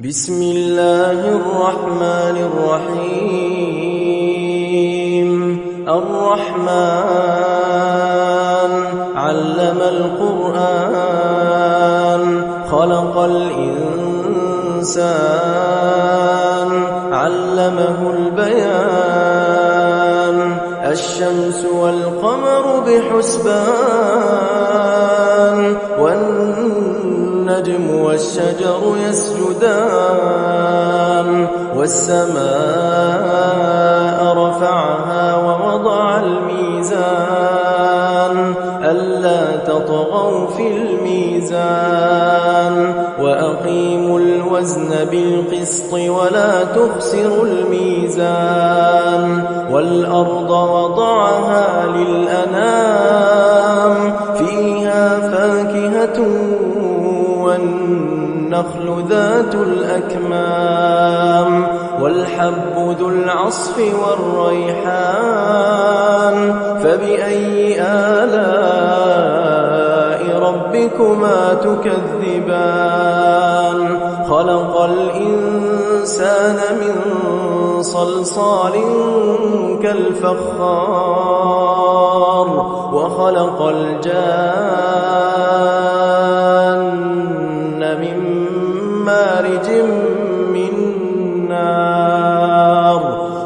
بسم الله الرحمن الرحيم الرحمن علم القرآن خلق الإنسان علمه البيان الشمس والقمر بحسبان والنجم والشجر يسجدان والسماء رفعها ووضع الميزان ألا تطغوا في الميزان وأقيموا الوزن بالقسط ولا تخسروا الميزان والأرض وضعها للأنام فيها فاكهة والنخل ذات الأكمام والحب ذو العصف والريحان فبأي آلاء ربكما تكذبان خلق الإنسان من صلصال كالفخار وخلق الجان من مارج من نار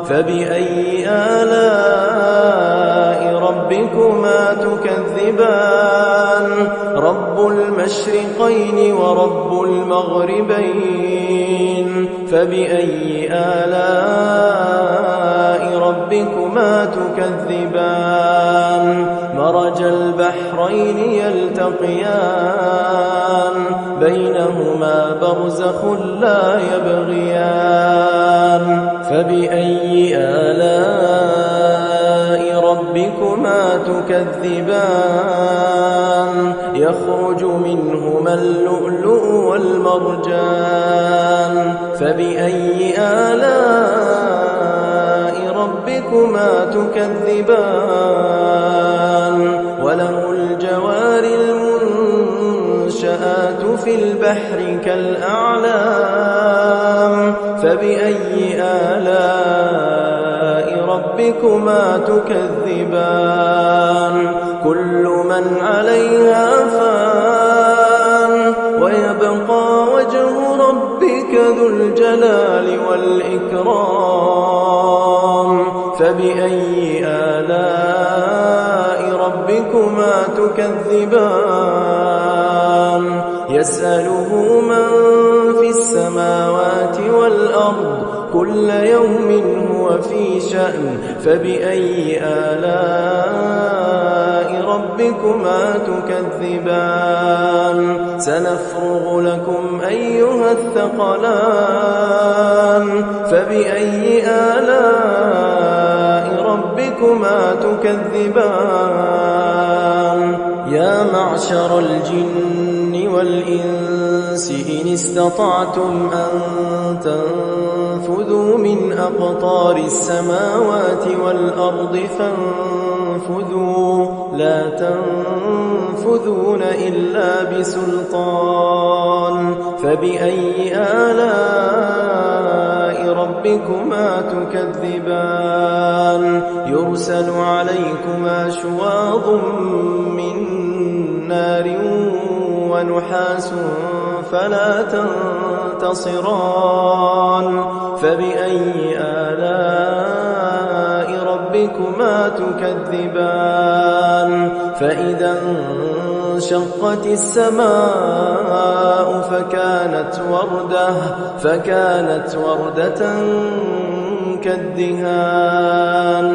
فبأي آلاء ربكما تكذبان رب المشرقين ورب المغربين فبأي آلاء ربكما تكذبان مرج البحرين يلتقيان بينهما برزخ لا يبغيان فبأي آلاء ربكما تكذبان يخرج منهما اللؤلؤ والمرجان فبأي آلاء ربكما تكذبان وله الجوار المنشآت في البحر كالأعلام فبأي آلاء ربكما تكذبان كل من عليها فان ويبقى وجه ربك ذو الجلال والإكرام فبأي آلاء ربكما تكذبان يسأله من في السماوات والأرض كل يوم هو في شأن فبأي آلاء ربكما تكذبان سنفرغ لكم أيها الثقلان فبأي آلاء ربكما تكذبان يا معشر الجن والإنس إن استطعتم أن تنفذوا من أقطار السماوات والأرض فانفذوا لا تنفذون إلا بسلطان فبأي آلاء ربكما تكذبان يرسل عليكما شواظ من نار ونحاس فلا تنتصران فبأي آلاء ربكما تكذبان فإذا انشقت السماء فكانت وردة كالدهان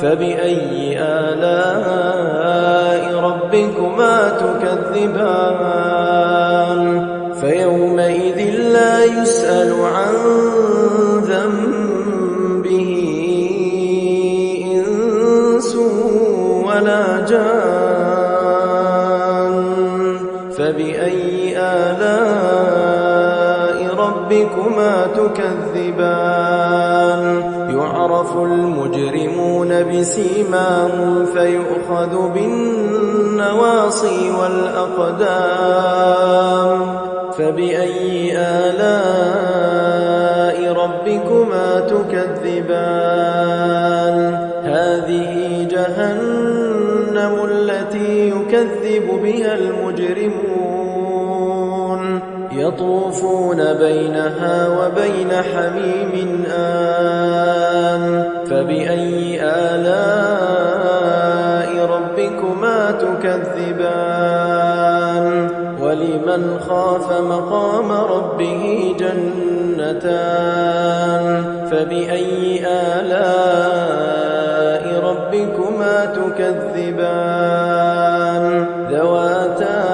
فبأي آلاء ربكما تكذبان فيومئذ لا يسأل عن ذنبه إنس ولا جان فبأي آلاء ربكما تكذبان يعرف المجرمون بسيماهم فيؤخذ بالنواصي والأقدام فبأي آلاء ربكما تكذبان هذه جهنم التي يكذب بها المجرمون يطوفون بينها وبين حميم آن فبأي آلاء ربكما تكذبان ولمن خاف مقام ربه جنتان فبأي آلاء ربكما تكذبان ذواتا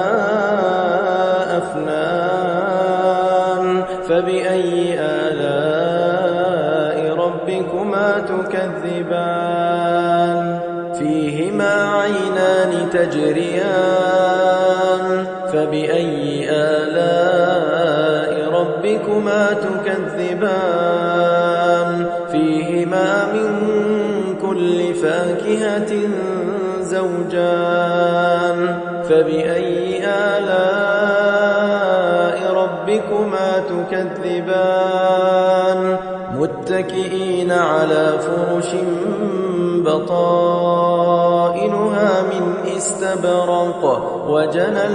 أفنان فبأي آلاء ربكما تكذبان فيهما عينان تجريان فبأي آلاء ربكما تكذبان فيهما من كل فاكهة زوجان فبأي آلاء ربكما تكذبان متكئين على فرش بطائنها من استبرق وجنى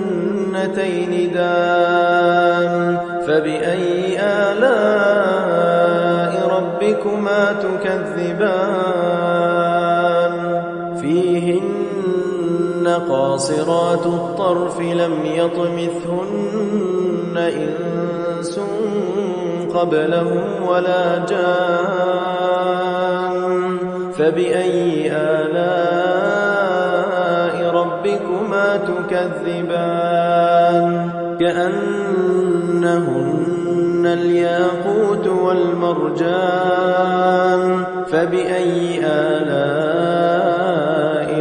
الجنتين دان فبأي آلاء ربكما تكذبان فيهن قاصرات الطرف لم يطمثهن إنس قبلهم ولا جان فبأي آلاء ربكما تكذبان كأنهن الياقوت والمرجان فبأي آلاء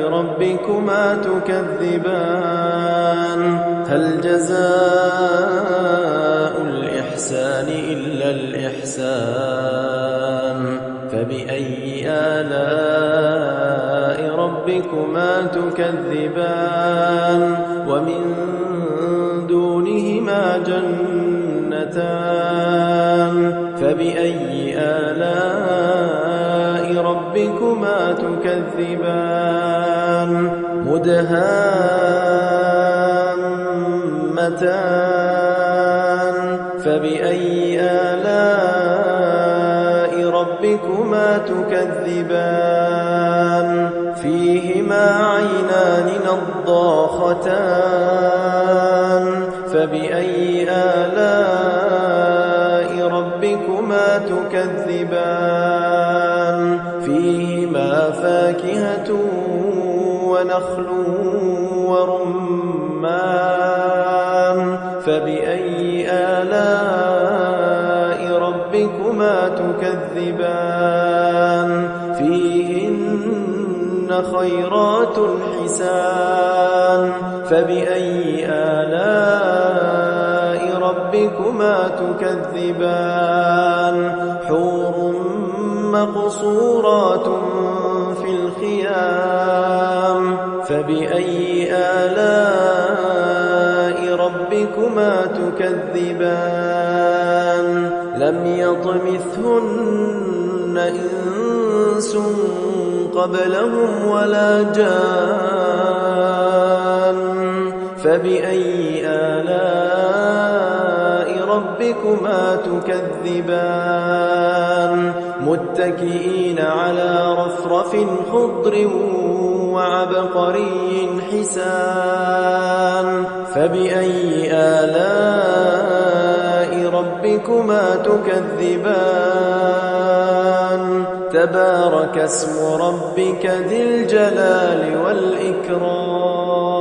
ربكما تكذبان هل جزاء الإحسان إلا الإحسان فبأي آلاء ربكما تكذبان ومن دونهما جنتان فبأي آلاء ربكما تكذبان مدهامتان فبأي آلاء ربكما تكذبان فيهما عينان نضاختان فبأي آلاء ربكما تكذبان فيهما فاكهة ونخل ورمان فبأي آلاء ربكما تكذبان فيهن خيرات حسان فبأي آلاء ربكما تكذبان حور مقصورات في الخيام فبأي آلاء ربكما تكذبان لم يطمثهن إنس قبلهم ولا جان فبأي آلاء ربكما تكذبان متكئين على رفرف خضر وعبقري حسان فبأي آلاء ربكما تكذبان تبارك اسم ربك ذي الجلال والإكرام